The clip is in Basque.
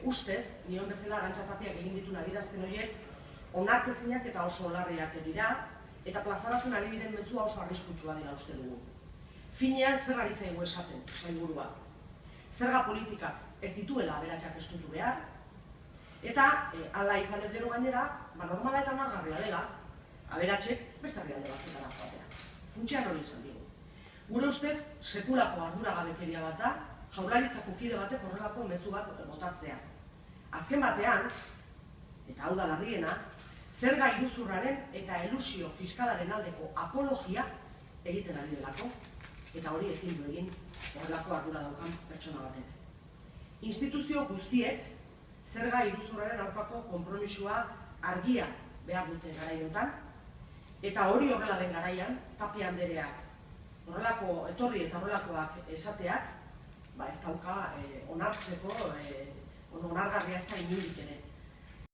ustez, nion bezala Arantxa Tapiak egin dituen adierazpen horiek, onartezinak eta oso larriak dira, eta plazaratzen ari diren mezua oso arriskutsua dela uste dugu. Finean zer ari zaigu esaten, sailburua. Zerga politika ez dituela aberatsak estutu behar, eta hala izan ez gero gainera, normala eta onargarria dela, aberatsek beste herrialde batzuetara joatea. Funtsean hori esan digu. Gure ustez, sekulako arduragabekeria bat da, Jaurlaritzako kide batek horrelako mezu bat botatzea. Azken batean, eta hau da larriena, zerga iruzurraren eta elusio fiskalaren aldeko apologia egiten ari delako, eta hori ezin du egin horrelako ardura daukan pertsona batek. Instituzio guztiek zerga iruzurraren aurkako konpromisua argia behar dute garaiotan, eta hori horrela den garaian, Tapia andereak horrelako etorri eta horrelakoak esateak, ez dauka onartzeko, onargarria ez da inundik ere.